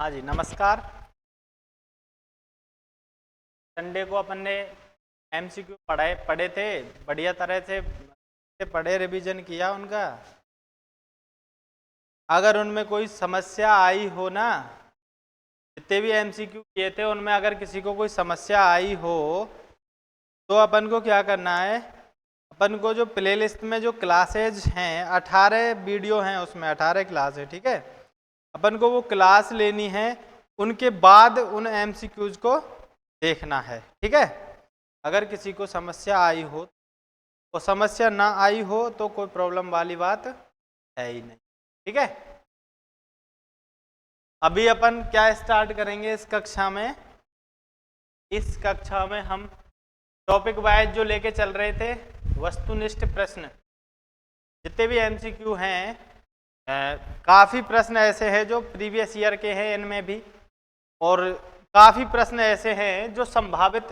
हाँ जी, नमस्कार। संडे को अपन ने एमसीक्यू पढ़े थे, बढ़िया तरह से पढ़े, रिवीजन किया उनका। अगर उनमें कोई समस्या आई हो ना, जितने भी एमसीक्यू किए थे उनमें अगर किसी को कोई समस्या आई हो तो अपन को क्या करना है, अपन को जो प्लेलिस्ट में जो क्लासेज हैं 18 वीडियो हैं, उसमें 18 क्लास है, ठीक है। अपन को वो क्लास लेनी है, उनके बाद उन एमसीक्यूज को देखना है, ठीक है। अगर किसी को समस्या आई हो और समस्या ना आई हो तो कोई प्रॉब्लम वाली बात है ही नहीं, ठीक है। अभी अपन क्या स्टार्ट करेंगे इस कक्षा में। इस कक्षा में हम टॉपिक वाइज जो लेके चल रहे थे, वस्तुनिष्ठ प्रश्न, जितने भी एमसीक्यू हैं, काफ़ी प्रश्न ऐसे हैं जो प्रीवियस ईयर के हैं इनमें भी, और काफ़ी प्रश्न ऐसे हैं जो संभावित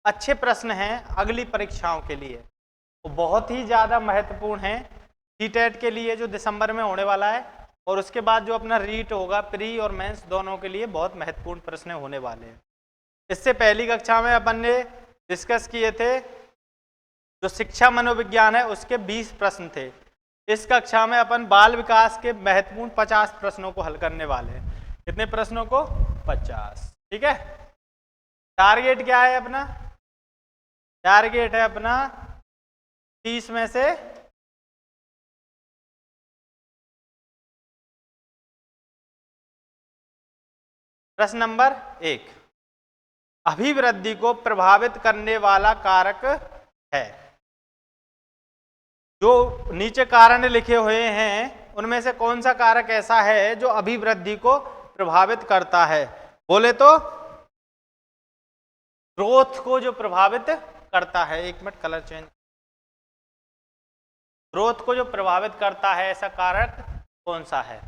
अच्छे प्रश्न हैं अगली परीक्षाओं के लिए, वो बहुत ही ज़्यादा महत्वपूर्ण हैं सीटेट के लिए जो दिसंबर में होने वाला है, और उसके बाद जो अपना रीट होगा प्री और मेंस दोनों के लिए बहुत महत्वपूर्ण प्रश्न होने वाले हैं। इससे पहली कक्षा में अपन ने डिस्कस किए थे जो शिक्षा मनोविज्ञान है उसके 20 प्रश्न थे। इस कक्षा में अपन बाल विकास के महत्वपूर्ण 50 प्रश्नों को हल करने वाले हैं। कितने प्रश्नों को? 50, ठीक है। टारगेट क्या है अपना? टारगेट है अपना 30 में से 1 नंबर 1 अभिवृद्धि को प्रभावित करने वाला कारक है। जो नीचे कारण लिखे हुए हैं उनमें से कौन सा कारक ऐसा है जो अभिवृद्धि को प्रभावित करता है? बोले तो ग्रोथ को जो प्रभावित करता है। एक मिनट, कलर चेंज। ग्रोथ को जो प्रभावित करता है ऐसा कारक कौन सा है?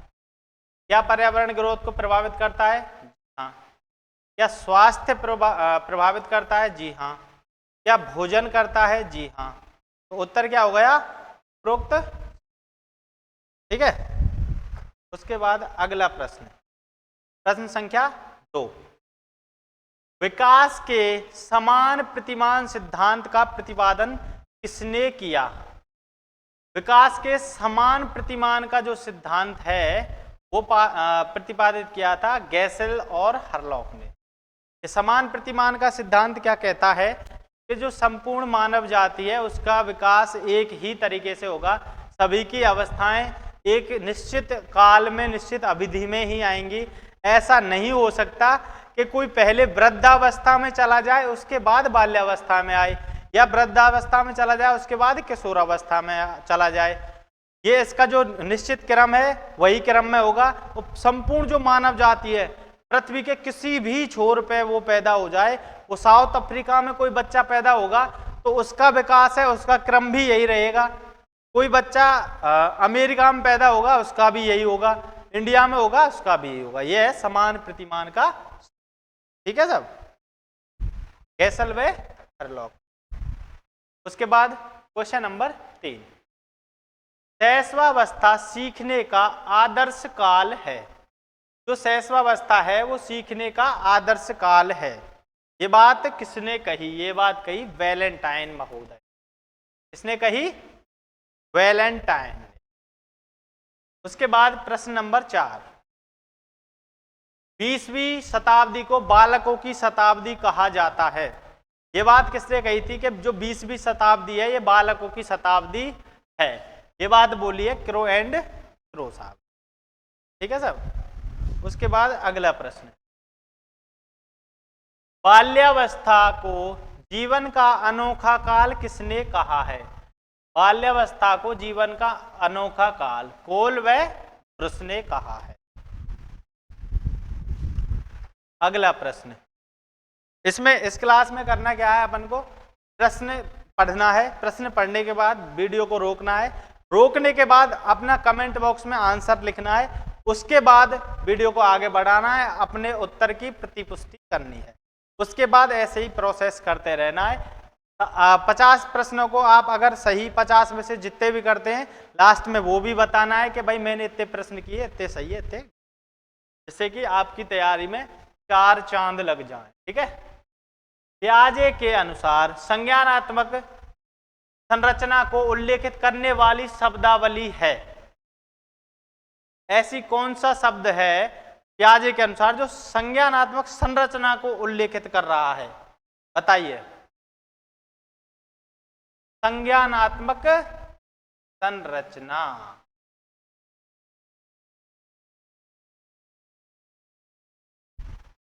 क्या पर्यावरण ग्रोथ को प्रभावित करता है? हाँ। क्या स्वास्थ्य प्रभावित करता है? जी हाँ। क्या भोजन करता है? जी हाँ। तो उत्तर क्या हो गया? उपरोक्त, ठीक है। उसके बाद अगला प्रश्न, प्रश्न संख्या 2। विकास के समान प्रतिमान सिद्धांत का प्रतिपादन किसने किया? विकास के समान प्रतिमान का जो सिद्धांत है वो प्रतिपादित किया था गैसेल और हरलॉक ने। समान प्रतिमान का सिद्धांत क्या कहता है कि जो संपूर्ण मानव जाति है उसका विकास एक ही तरीके से होगा, सभी की अवस्थाएं एक निश्चित काल में, निश्चित अवधि में ही आएंगी। ऐसा नहीं हो सकता कि कोई पहले वृद्धावस्था में चला जाए उसके बाद बाल्यावस्था में आए, या वृद्धावस्था में चला जाए उसके बाद किशोरावस्था में चला जाए। ये इसका जो निश्चित क्रम है वही क्रम में होगा। तो संपूर्ण जो मानव जाति है पृथ्वी के किसी भी छोर पे वो पैदा हो जाए, वो साउथ अफ्रीका में कोई बच्चा पैदा होगा तो उसका विकास है, उसका क्रम भी यही रहेगा। कोई बच्चा अमेरिका में पैदा होगा उसका भी यही होगा, इंडिया में होगा उसका भी यही होगा। यह है समान प्रतिमान का, ठीक है सब, गैसेल व हरलॉक। उसके बाद क्वेश्चन नंबर 3, शैशवावस्था सीखने का आदर्श काल है। जो शैशवावस्था है वो सीखने का आदर्श काल है। ये बात किसने कही? ये बात कही वैलेंटाइन महोदय। किसने कही? वैलेंटाइन ने। उसके बाद प्रश्न नंबर 4, 20वीं शताब्दी को बालकों की शताब्दी कहा जाता है। ये बात किसने कही थी कि जो 20वीं शताब्दी है ये बालकों की शताब्दी है? ये बात बोली है क्रो एंड क्रो साहब, ठीक है सब। उसके बाद अगला प्रश्न, बाल्यावस्था को जीवन का अनोखा काल किसने कहा है? बाल्यावस्था को जीवन का अनोखा काल कोल व ब्रुस ने कहा है। अगला प्रश्न, इसमें इस क्लास में करना क्या है, अपन को प्रश्न पढ़ना है। प्रश्न पढ़ने के बाद वीडियो को रोकना है, रोकने के बाद अपना कमेंट बॉक्स में आंसर लिखना है, उसके बाद वीडियो को आगे बढ़ाना है, अपने उत्तर की प्रतिपुष्टि करनी है। उसके बाद ऐसे ही प्रोसेस करते रहना है। 50 प्रश्नों को आप अगर सही 50 में से जितने भी करते हैं लास्ट में वो भी बताना है कि भाई मैंने इतने प्रश्न किए, इतने सही है, इतने जिससे कि आपकी तैयारी में 4 चांद लग जाएं। ठीक है, पियाजे के अनुसार संज्ञानात्मक संरचना को उल्लेखित करने वाली शब्दावली है। ऐसी कौन सा शब्द है पियाजे के अनुसार जो संज्ञानात्मक संरचना को उल्लेखित कर रहा है? बताइए। संज्ञानात्मक संरचना,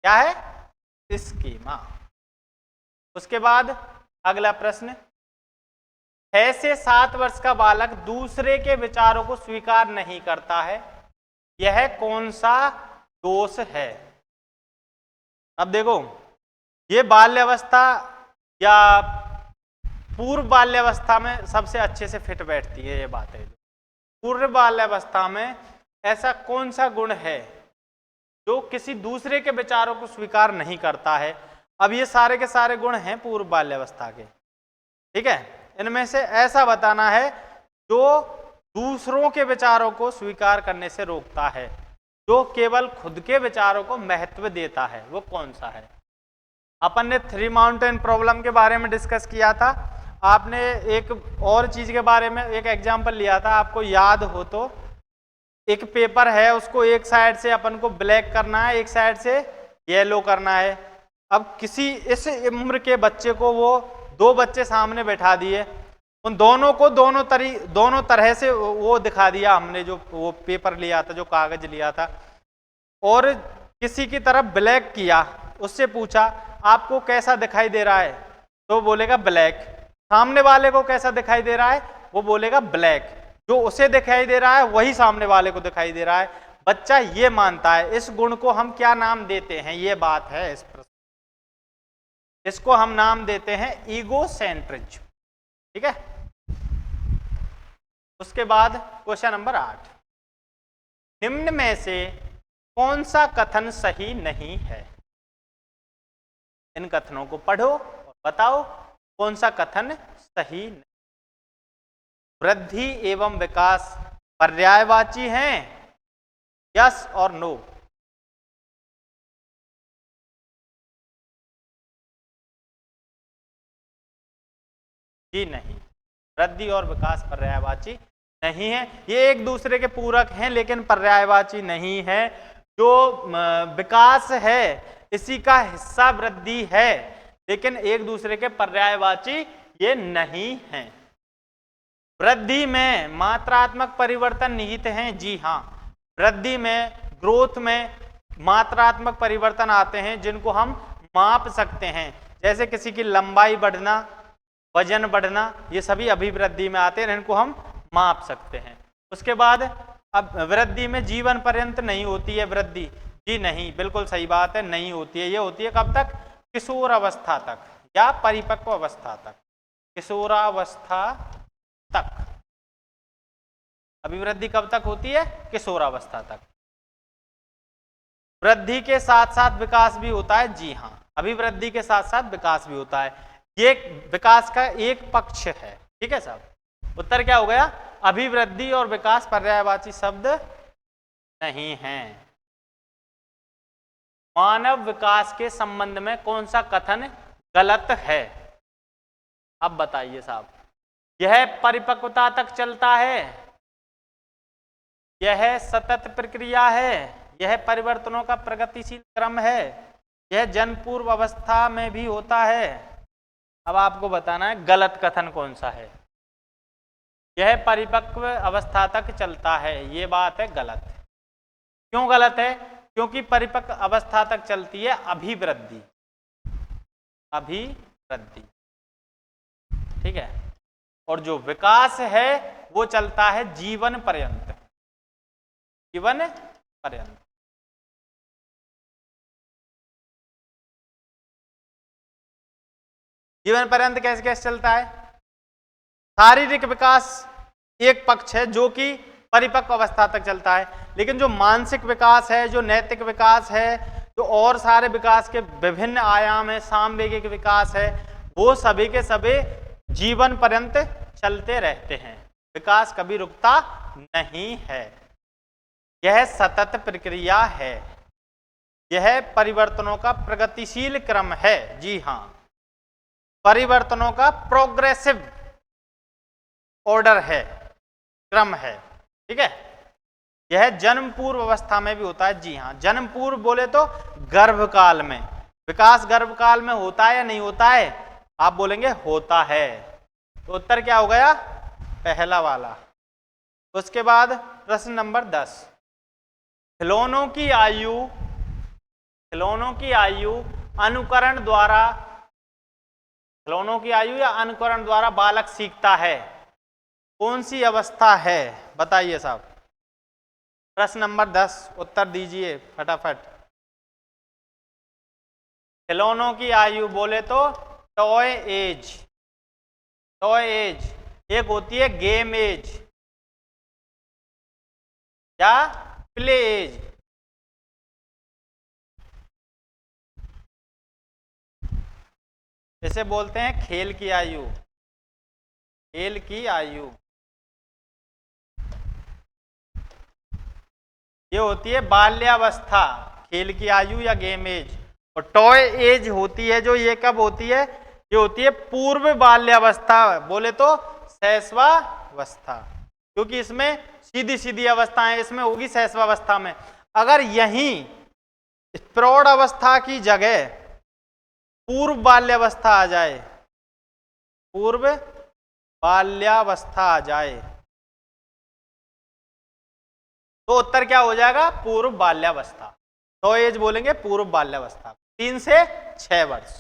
क्या है? स्कीमा। उसके बाद अगला प्रश्न, 6 से 7 वर्ष का बालक दूसरे के विचारों को स्वीकार नहीं करता है, यह कौन सा दोष है? अब देखो, ये बाल्यावस्था या पूर्व बाल्यावस्था में सबसे अच्छे से फिट बैठती है ये बात है। पूर्व बाल्यावस्था में ऐसा कौन सा गुण है जो किसी दूसरे के विचारों को स्वीकार नहीं करता है? अब ये सारे के सारे गुण हैं पूर्व बाल्यावस्था के। ठीक है, इनमें से ऐसा बताना है जो दूसरों के विचारों को स्वीकार करने से रोकता है, जो केवल खुद के विचारों को महत्व देता है, वो कौन सा है? अपन ने 3 माउंटेन प्रॉब्लम के बारे में डिस्कस किया था। आपने एक और चीज के बारे में एक एग्जाम्पल लिया था, आपको याद हो तो, एक पेपर है, उसको एक साइड से अपन को ब्लैक करना है, एक साइड से येलो करना है। अब किसी इस उम्र के बच्चे को वो 2 बच्चे सामने बैठा दिए, उन दोनों को दोनों तरह से वो दिखा दिया हमने, जो वो पेपर लिया था, जो कागज लिया था, और किसी की तरफ ब्लैक किया, उससे पूछा आपको कैसा दिखाई दे रहा है, तो बोलेगा ब्लैक। सामने वाले को कैसा दिखाई दे रहा है, वो बोलेगा ब्लैक। जो उसे दिखाई दे रहा है वही सामने वाले को दिखाई दे रहा है। बच्चा ये मानता है। इस गुण को हम क्या नाम देते हैं? ये बात है इस प्रश्न, इसको हम नाम देते हैं ईगोसेंट्रिज्म। ठीक है, उसके बाद क्वेश्चन नंबर 8, निम्न में से कौन सा कथन सही नहीं है? इन कथनों को पढ़ो और बताओ कौन सा कथन सही नहीं। वृद्धि एवं विकास पर्यायवाची हैं? यस और नो? जी नहीं, वृद्धि और विकास पर्यायवाची नहीं है। ये एक दूसरे के पूरक हैं लेकिन पर्यायवाची नहीं है। जो विकास है इसी का हिस्सा वृद्धि है, लेकिन एक दूसरे के पर्यायवाची ये नहीं है। वृद्धि में मात्रात्मक परिवर्तन निहित हैं? जी हाँ, वृद्धि में, ग्रोथ में मात्रात्मक परिवर्तन आते हैं जिनको हम माप सकते हैं। जैसे किसी की लंबाई बढ़ना, वजन बढ़ना, ये सभी अभिवृद्धि में आते हैं, इनको हम माप सकते हैं। उसके बाद अब वृद्धि में जीवन पर्यंत नहीं होती है वृद्धि। जी नहीं, बिल्कुल सही बात है, नहीं होती है। ये होती है कब तक? किशोर अवस्था तक या परिपक्व अवस्था तक, किशोरावस्था तक। अभिवृद्धि कब तक होती है? किशोरावस्था तक। वृद्धि के साथ साथ विकास भी होता है? जी हाँ, अभिवृद्धि के साथ साथ विकास भी होता है। ये विकास का एक पक्ष है। ठीक है साहब, उत्तर क्या हो गया? अभिवृद्धि और विकास पर्यायवाची शब्द नहीं है। मानव विकास के संबंध में कौन सा कथन गलत है? अब बताइए साहब। यह परिपक्वता तक चलता है, यह सतत प्रक्रिया है, यह परिवर्तनों का प्रगतिशील क्रम है, यह जन्म पूर्व अवस्था में भी होता है। अब आपको बताना है गलत कथन कौन सा है। यह परिपक्व अवस्था तक चलता है, ये बात है गलत। क्यों गलत है? क्योंकि परिपक्व अवस्था तक चलती है अभिवृद्धि, अभिवृद्धि। ठीक है, और जो विकास है वो चलता है जीवन पर्यंत, जीवन पर्यंत। जीवन पर्यंत कैसे कैसे चलता है? शारीरिक विकास एक पक्ष है जो कि परिपक्व अवस्था तक चलता है, लेकिन जो मानसिक विकास है, जो नैतिक विकास है, जो और सारे विकास के विभिन्न आयाम है, सामवेगिक विकास है, वो सभी के सभी जीवन पर्यंत चलते रहते हैं। विकास कभी रुकता नहीं है, यह सतत प्रक्रिया है। यह परिवर्तनों का प्रगतिशील क्रम है। जी हाँ, परिवर्तनों का प्रोग्रेसिव ऑर्डर है, क्रम है। ठीक है, यह जन्म पूर्व अवस्था में भी होता है। जी हाँ, जन्म पूर्व बोले तो गर्भकाल में। विकास गर्भकाल में होता है या नहीं होता है? आप बोलेंगे होता है, तो उत्तर क्या हो गया? पहला वाला। उसके बाद प्रश्न नंबर 10, खिलौनों की आयु अनुकरण द्वारा, खिलौनों की आयु या अनुकरण द्वारा बालक सीखता है, कौन सी अवस्था है? बताइए साहब। प्रश्न नंबर 10 उत्तर दीजिए फटाफट। खिलौनों की आयु बोले तो टॉय एज, एक होती है गेम एज या प्ले एज। इसे बोलते हैं खेल की आयु, खेल की आयु। ये होती है बाल्यावस्था, खेल की आयु या गेम एज। और टॉय एज होती है जो, ये कब होती है? ये होती है पूर्व बाल्यावस्था, बोले तो शैशवावस्था, क्योंकि इसमें सीधी सीधी अवस्थाएं इसमें होगी शैशवावस्था में। अगर यहीं प्रौढ़ अवस्था की जगह पूर्व बाल्यावस्था आ जाए, पूर्व बाल्यावस्था आ जाए, तो उत्तर क्या हो जाएगा? पूर्व बाल्यावस्था। तो एज बोलेंगे पूर्व बाल्यावस्था, 3 से 6 वर्ष।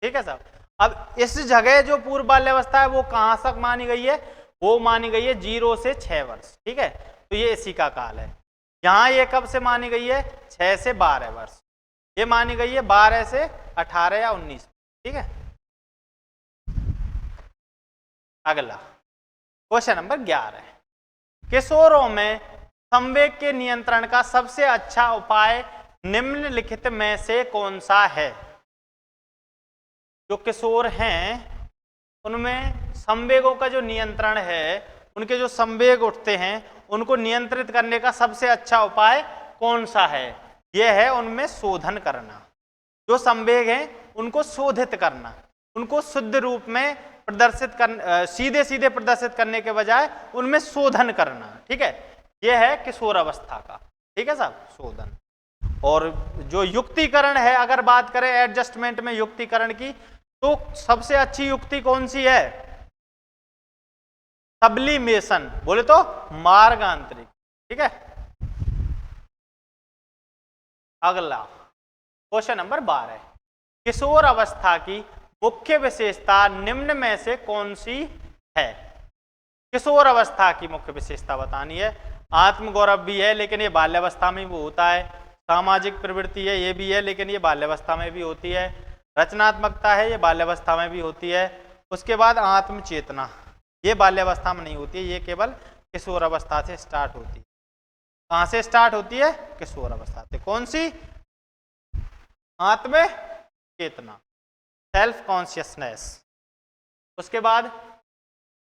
ठीक है साहब। अब इस जगह जो पूर्व बाल्यावस्था है वो कहां तक मानी गई है? वो मानी गई है 0 से 6 वर्ष। ठीक है, तो ये इसी का काल है। यहां ये कब से मानी गई है? 6 से 12 वर्ष। ये मानी गई है 12 से 18 या 19। ठीक है, अगला क्वेश्चन नंबर 11, किशोरों में संवेग के नियंत्रण का सबसे अच्छा उपाय निम्नलिखित में से कौन सा है? जो किशोर हैं उनमें संवेगों का जो नियंत्रण है, उनके जो संवेग उठते हैं उनको नियंत्रित करने का सबसे अच्छा उपाय कौन सा है? यह है उनमें शोधन करना। जो संवेग हैं उनको शोधित करना, उनको शुद्ध रूप में प्रदर्शित कर, सीधे सीधे प्रदर्शित करने के बजाय उनमें शोधन करना। ठीक है, यह है किशोर अवस्था का। ठीक है साहब, शोधन। और जो युक्तिकरण है, अगर बात करें एडजस्टमेंट में युक्तिकरण की, तो सबसे अच्छी युक्ति कौन सी है? सब्लिमेशन, बोले तो मार्गांतरिक। ठीक है, अगला क्वेश्चन नंबर 12, किशोर अवस्था की मुख्य विशेषता निम्न में से कौन सी है? किशोर अवस्था की मुख्य विशेषता बतानी है। आत्मगौरव भी है, लेकिन ये बाल्यावस्था में वो होता है। सामाजिक प्रवृत्ति है, ये भी है, लेकिन ये बाल्यावस्था में भी होती है। रचनात्मकता है, ये बाल्यावस्था में भी होती है। उसके बाद आत्मचेतना, ये बाल्यावस्था में नहीं होती है, ये केवल किशोर अवस्था से स्टार्ट होती है। कहां से स्टार्ट होती है? किशोर अवस्था से। कौन सी? आत्म चेतना, सेल्फ कॉन्शियसनेस। उसके बाद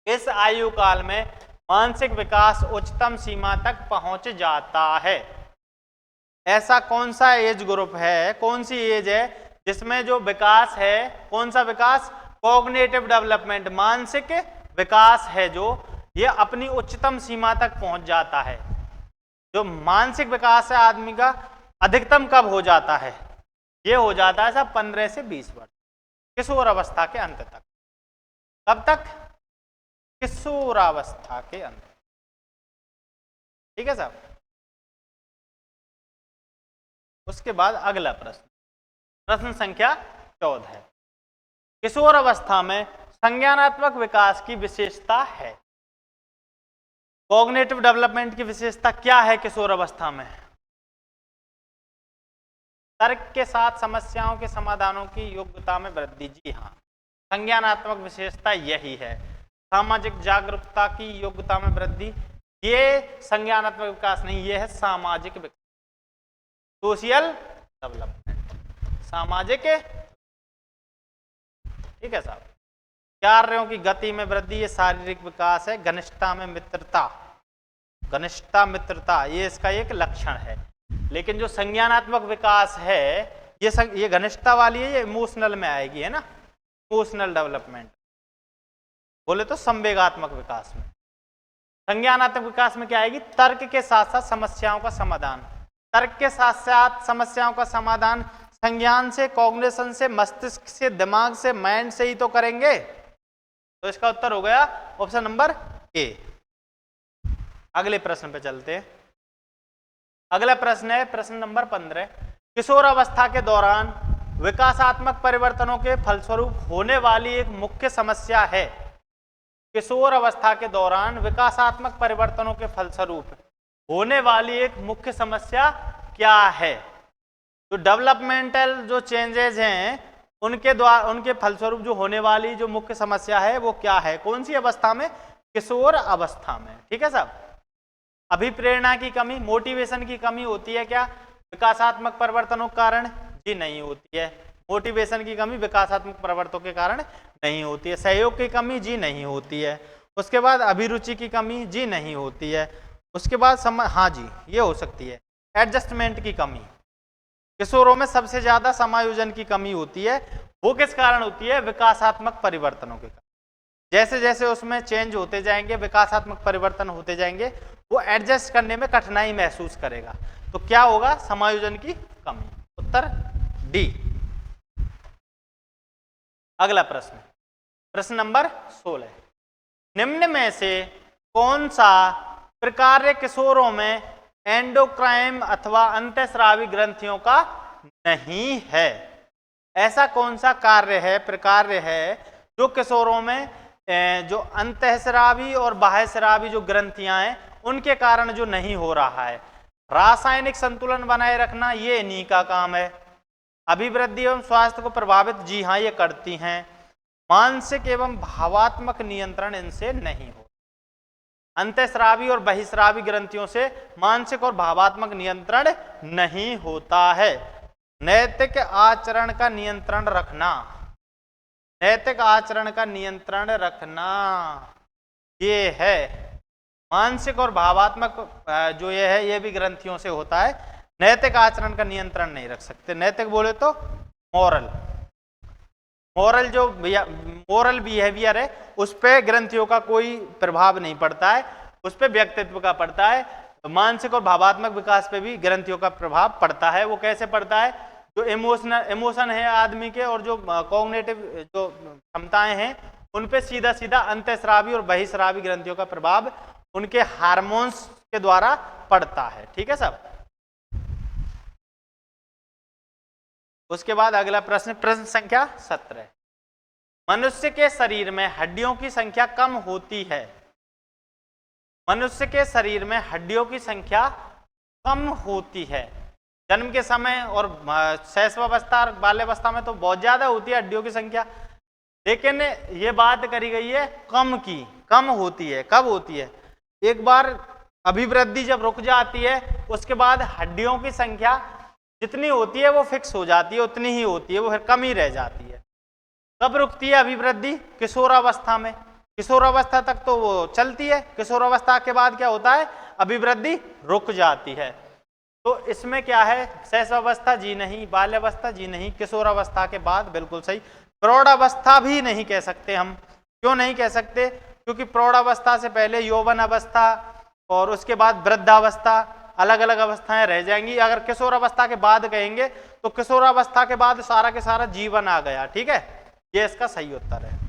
इस आयु काल में मानसिक विकास उच्चतम सीमा तक पहुंच जाता है। ऐसा कौन सा एज ग्रुप है, कौन सी एज है जिसमें जो विकास है, कौन सा विकास? कॉग्निटिव डेवलपमेंट, मानसिक विकास है जो ये अपनी उच्चतम सीमा तक पहुंच जाता है। जो मानसिक विकास है आदमी का अधिकतम कब हो जाता है? ये हो जाता है सब 15 से 20 वर्ष, किशोर अवस्था के अंत तक। कब तक? किशोरावस्था के अंत। ठीक है साहब। उसके बाद अगला प्रश्न, प्रश्न संख्या 14, किशोर अवस्था में संज्ञानात्मक विकास की विशेषता है। कॉग्निटिव डेवलपमेंट की विशेषता क्या है किशोर अवस्था में? तर्क के साथ समस्याओं के समाधानों की योग्यता में वृद्धि। जी हाँ, संज्ञानात्मक विशेषता यही है। सामाजिक जागरूकता की योग्यता में वृद्धि, ये संज्ञानात्मक विकास नहीं, ये है सामाजिक विकास, सोशल डेवलपमेंट, सामाजिक। ठीक है साहब। कार्यों की गति में वृद्धि, ये शारीरिक विकास है। घनिष्ठता में मित्रता, घनिष्ठता मित्रता, ये इसका एक लक्षण है। लेकिन जो संज्ञानात्मक विकास है ये घनिष्ठता वाली है, ये इमोशनल में आएगी, है ना, इमोशनल डेवलपमेंट। बोले तो संवेगात्मक विकास में। संज्ञानात्मक विकास में क्या आएगी? तर्क के साथ साथ समस्याओं का समाधान। तर्क के साथ साथ समस्याओं का समाधान संज्ञान से, कॉग्निशन से, मस्तिष्क से, दिमाग से, माइंड से ही तो करेंगे। तो इसका उत्तर हो गया ऑप्शन नंबर ए। अगले प्रश्न पे चलते हैं। अगला प्रश्न है प्रश्न नंबर 15। किशोर अवस्था के दौरान विकासात्मक परिवर्तनों के फलस्वरूप होने वाली एक मुख्य समस्या है। किशोर अवस्था के दौरान विकासात्मक परिवर्तनों के फलस्वरूप होने वाली एक मुख्य समस्या क्या है? तो डेवलपमेंटल जो चेंजेस हैं उनके द्वारा, उनके फलस्वरूप जो होने वाली जो मुख्य समस्या है वो क्या है? कौन सी अवस्था में? किशोर अवस्था में। ठीक है साहब। अभिप्रेरणा की कमी, मोटिवेशन की कमी होती है क्या विकासात्मक परिवर्तनों के कारण? जी नहीं होती है। मोटिवेशन की कमी विकासात्मक परिवर्तनों के कारण नहीं होती है। सहयोग की कमी? जी नहीं होती है। उसके बाद अभिरुचि की कमी? जी नहीं होती है। उसके बाद हाँ जी ये हो सकती है। एडजस्टमेंट की कमी, किशोरों में सबसे ज्यादा समायोजन की कमी होती है। वो किस कारण होती है? विकासात्मक परिवर्तनों के कारण। जैसे जैसे उसमें चेंज होते जाएंगे, विकासात्मक परिवर्तन होते जाएंगे, वो एडजस्ट करने में कठिनाई महसूस करेगा। तो क्या होगा? समायोजन की कमी। उत्तर डी। अगला प्रश्न, प्रश्न नंबर 16। निम्न में से कौन सा प्रकार्य किशोरों में एंडोक्राइन अथवा अंतःस्रावी ग्रंथियों का नहीं है? ऐसा कौन सा कार्य है, प्रकार्य है जो किशोरों में जो अंतःस्रावी और बाह्यस्रावी जो ग्रंथियां हैं उनके कारण जो नहीं हो रहा है? रासायनिक संतुलन बनाए रखना ये इन्हीं का काम है। अभिवृद्धि एवं स्वास्थ्य को प्रभावित, जी हाँ ये करती हैं। मानसिक एवं भावात्मक नियंत्रण इनसे नहीं हो। अंतःस्रावी और बहिस्रावी ग्रंथियों से मानसिक और भावात्मक नियंत्रण नहीं होता है। नैतिक आचरण का नियंत्रण रखना, नैतिक आचरण का नियंत्रण रखना ये है। मानसिक और भावात्मक जो ये है ये भी ग्रंथियों से होता है। नैतिक आचरण का नियंत्रण नहीं रख सकते। नैतिक बोले तो मोरल, मोरल जो मोरल बिहेवियर है उस पर ग्रंथियों का कोई प्रभाव नहीं पड़ता है, उस पर व्यक्तित्व का पड़ता है। मानसिक और भावात्मक विकास पे भी ग्रंथियों का प्रभाव पड़ता है। वो कैसे पड़ता है? जो इमोशन है आदमी के और जो कॉग्निटिव जो क्षमताएं हैं उन पे सीधा सीधा अंतःस्रावी और बहिस्रावी ग्रंथियों का प्रभाव उनके हार्मोन्स के द्वारा पड़ता है। ठीक है साहब। उसके बाद अगला प्रश्न, प्रश्न संख्या 17। मनुष्य के शरीर में हड्डियों की संख्या कम होती है। मनुष्य के शरीर में हड्डियों की संख्या कम होती है। जन्म के समय और शैशवावस्था और बाल्यावस्था में तो बहुत ज्यादा होती है हड्डियों की संख्या, लेकिन ये बात करी गई है कम की। कम होती है, कब होती है? एक बार अभिवृद्धि जब रुक जाती है उसके बाद हड्डियों की संख्या जितनी होती है वो फिक्स हो जाती है, उतनी ही होती है, वो फिर कम ही रह जाती है। कब रुकती है अभिवृद्धि? किशोरावस्था में। किशोरावस्था तक तो वो चलती है, किशोरावस्था के बाद क्या होता है? अभिवृद्धि रुक जाती है। तो इसमें क्या है? शैशवावस्था जी नहीं, बाल्यावस्था जी नहीं, किशोरावस्था के बाद बिल्कुल सही। प्रौढ़ावस्था भी नहीं कह सकते हम। क्यों नहीं कह सकते? क्योंकि प्रौढ़ावस्था से पहले यौवन अवस्था और उसके बाद वृद्धावस्था, अलग अलग अवस्थाएं रह जाएंगी। अगर किशोरावस्था के बाद कहेंगे तो किशोरावस्था के बाद सारा के सारा जीवन आ गया। ठीक है, ये इसका सही उत्तर है।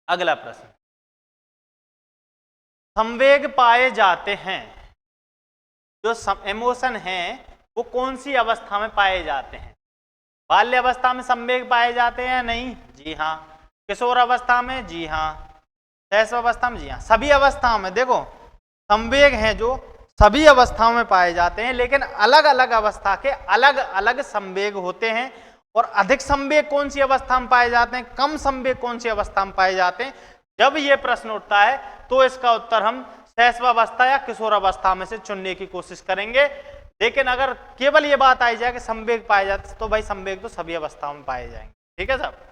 अगला प्रश्न, संवेग पाए जाते हैं, जो इमोशन है वो कौन सी अवस्था में पाए जाते हैं? बाल्यावस्था में संवेग पाए जाते हैं? नहीं, जी हाँ। किशोरावस्था में? जी हाँ। शैशवावस्था में? जी हाँ। सभी अवस्थाओं में देखो संवेग हैं जो सभी अवस्थाओं में पाए जाते हैं, लेकिन अलग अलग अवस्था के अलग अलग संवेग होते हैं। और अधिक संवेग कौन सी अवस्था में पाए जाते हैं, कम संवेग कौन सी अवस्था में पाए जाते हैं? जब ये प्रश्न उठता है तो इसका उत्तर हम शैशवावस्था या किशोरावस्था में से चुनने की कोशिश करेंगे। लेकिन अगर केवल ये बात आई जाए कि संवेग पाए जाते तो भाई संवेग तो सभी अवस्थाओं में पाए जाएंगे। ठीक है साहब।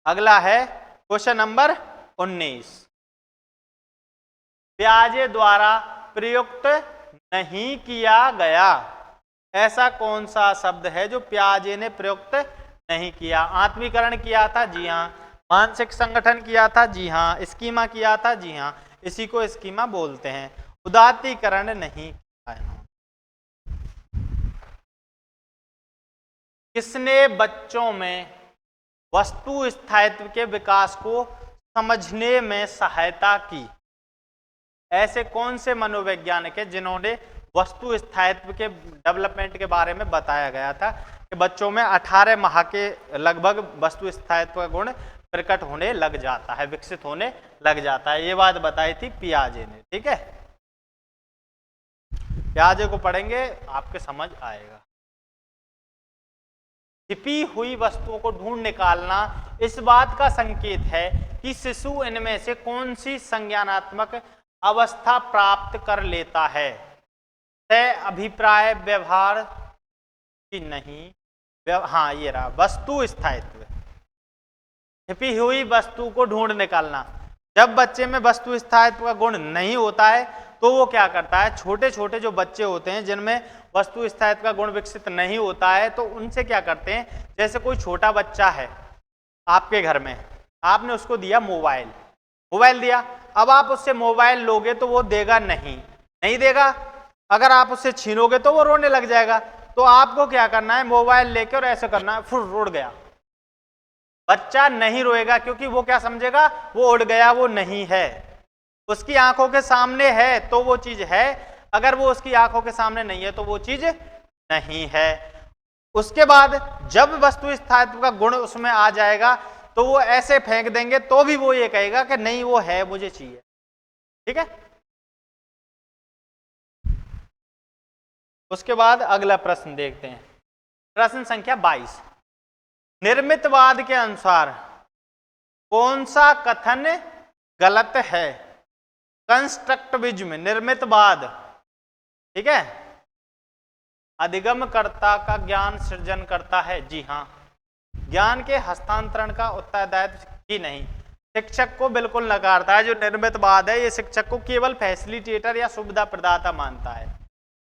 अगला है क्वेश्चन नंबर 19। पियाजे द्वारा प्रयुक्त नहीं किया गया। ऐसा कौन सा शब्द है जो पियाजे ने प्रयुक्त नहीं किया? आत्मीकरण किया था, जी हाँ। मानसिक संगठन किया था, जी हाँ। स्कीमा किया था, जी हाँ। इसी को स्कीमा बोलते हैं। उदात्तीकरण नहीं किया है। किसने बच्चों में वस्तु स्थायित्व के विकास को समझने में सहायता की? ऐसे कौन से मनोवैज्ञानिक हैं जिन्होंने वस्तु स्थायित्व के डेवलपमेंट के बारे में बताया गया था कि बच्चों में 18 माह के लगभग वस्तु स्थायित्व का गुण प्रकट होने लग जाता है, विकसित होने लग जाता है। ये बात बताई थी पियाजे ने। ठीक है, पियाजे को पढ़ेंगे आपके समझ आएगा। छिपी हुई वस्तुओं को ढूंढ निकालना इस बात का संकेत है कि शिशु इनमें से कौन सी संज्ञानात्मक अवस्था प्राप्त कर लेता है। तय अभिप्राय व्यवहार की नहीं, हाँ ये रहा वस्तु स्थायित्व। छिपी हुई वस्तु को ढूंढ निकालना, जब बच्चे में वस्तु स्थायित्व का गुण नहीं होता है तो वो क्या करता है, छोटे छोटे जो बच्चे होते हैं जिनमें वस्तु स्थायित्व का गुण विकसित नहीं होता है तो उनसे क्या करते हैं, जैसे कोई छोटा बच्चा है आपके घर में, आपने उसको दिया मोबाइल दिया, अब आप उससे मोबाइल लोगे तो वो देगा नहीं देगा। अगर आप उससे छीनोगे तो वो रोने लग जाएगा। तो आपको क्या करना है, मोबाइल लेके और ऐसे करना है, फुर उड़ गया। बच्चा नहीं रोएगा क्योंकि वो क्या समझेगा, वो उड़ गया, वो नहीं है। उसकी आंखों के सामने है तो वो चीज है, अगर वो उसकी आंखों के सामने नहीं है तो वो चीज नहीं है। उसके बाद जब वस्तु स्थायित्व का गुण उसमें आ जाएगा तो वो ऐसे फेंक देंगे तो भी वो ये कहेगा कि नहीं वो है, मुझे चाहिए। ठीक है, उसके बाद अगला प्रश्न देखते हैं, प्रश्न संख्या 22। निर्मितवाद के अनुसार कौन सा कथन गलत है? कंस्ट्रक्टिविज्म, निर्मितवाद, ठीक है, अधिगमकर्ता का ज्ञान सृजन करता है, जी हाँ। ज्ञान के हस्तांतरण का उत्तरदायित्व ही नहीं, शिक्षक को बिल्कुल नकारता है। जो निर्मितवाद है ये शिक्षक को केवल फैसिलिटेटर या सुविधा प्रदाता मानता है,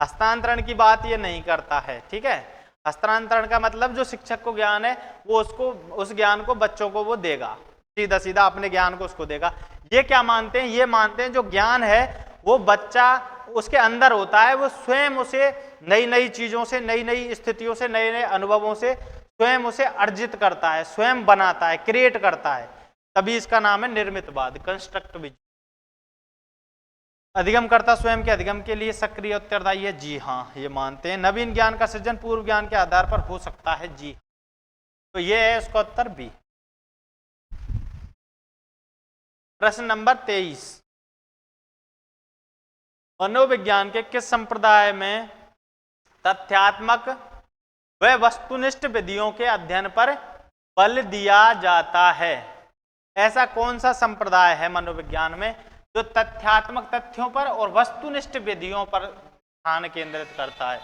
हस्तांतरण की बात ये नहीं करता है। ठीक है, हस्तांतरण का मतलब जो शिक्षक को ज्ञान है वो उसको, उस ज्ञान को बच्चों को वो देगा, सीधा सीधा अपने ज्ञान को उसको देगा। ये क्या मानते हैं, ये मानते हैं जो ज्ञान है वो बच्चा उसके अंदर होता है, वो स्वयं उसे नई नई चीजों से, नई नई स्थितियों से, नए नए अनुभवों से स्वयं उसे अर्जित करता है, स्वयं बनाता है, क्रिएट करता है, तभी इसका नाम है निर्मितवाद, कंस्ट्रक्टिविज्म। अधिगमकर्ता स्वयं के अधिगम के लिए सक्रिय उत्तरदायी है, जी हाँ, ये मानते हैं। नवीन ज्ञान का सृजन पूर्व ज्ञान के आधार पर हो सकता है, जी। तो ये है इसका उत्तर बी। प्रश्न नंबर 23। मनोविज्ञान के किस संप्रदाय में तथ्यात्मक व वस्तुनिष्ठ विधियों के अध्ययन पर बल दिया जाता है? ऐसा कौन सा संप्रदाय है मनोविज्ञान में जो तथ्यात्मक तथ्यों पर और वस्तुनिष्ठ विधियों पर ध्यान केंद्रित करता है?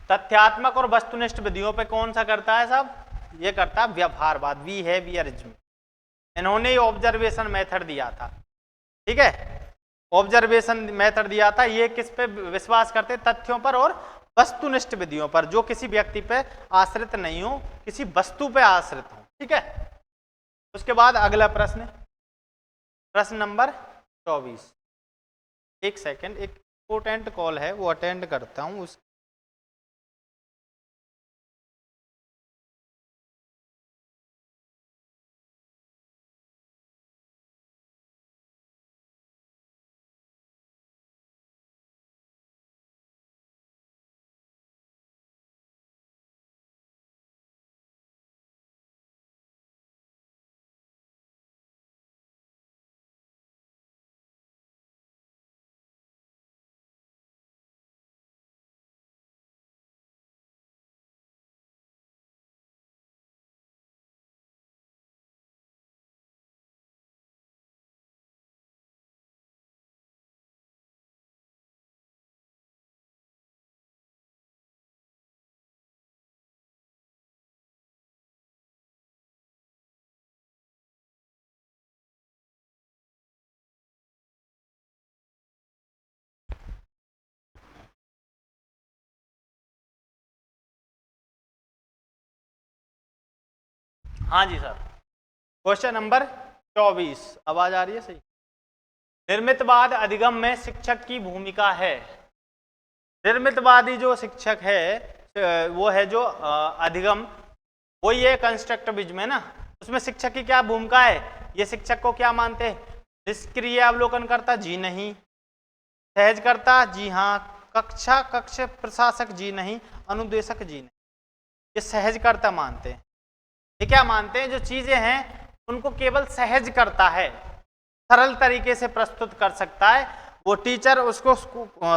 तथ्यात्मक और वस्तुनिष्ठ विधियों पे कौन सा करता है साहब? ये करता है व्यवहारवाद, बिहेवियरिज्म। इन्होंने ऑब्जर्वेशन मेथड दिया था। ठीक है, ऑब्जर्वेशन मेथड दिया था। ये किस पे विश्वास करते? तथ्यों पर और वस्तुनिष्ठ विधियों पर, जो किसी व्यक्ति पे आश्रित नहीं हो, किसी वस्तु पे आश्रित हो। ठीक है, उसके बाद अगला प्रश्न, प्रश्न नंबर 24। एक सेकंड, एक इंपॉर्टेंट कॉल है वो अटेंड करता हूं उस हाँ जी सर। क्वेश्चन नंबर 24, आवाज आ रही है सही? निर्मितवाद अधिगम में शिक्षक की भूमिका है। निर्मितवादी जो शिक्षक है वो है जो अधिगम, वो ये कंस्ट्रक्टिविज्म है ना, उसमें शिक्षक की क्या भूमिका है? ये शिक्षक को क्या मानते हैं? निष्क्रिय अवलोकन करता, जी नहीं। सहज करता, जी हाँ। कक्ष प्रशासक, जी नहीं। अनुदेशक, जी नहीं। ये सहज करता मानते हैं। ये क्या मानते हैं? जो चीजें हैं उनको केवल सहज करता है, सरल तरीके से प्रस्तुत कर सकता है वो टीचर। उसको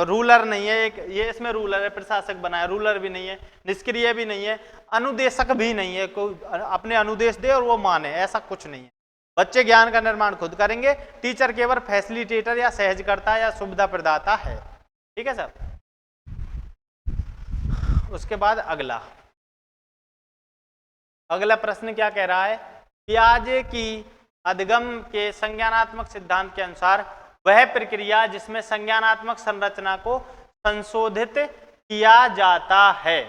रूलर नहीं है, एक ये इसमें रूलर है, प्रशासक बनाया, रूलर भी नहीं है, निष्क्रिय भी नहीं है, अनुदेशक भी नहीं है, कोई अपने अनुदेश दे और वो माने, ऐसा कुछ नहीं है। बच्चे ज्ञान का निर्माण खुद करेंगे, टीचर केवल फैसिलिटेटर या सहज करता या सुविधा प्रदाता है। ठीक है सर। उसके बाद अगला प्रश्न क्या कह रहा है? पियाजे की अधिगम के संज्ञानात्मक सिद्धांत के अनुसार वह प्रक्रिया जिसमें संज्ञानात्मक संरचना को संशोधित किया जाता है।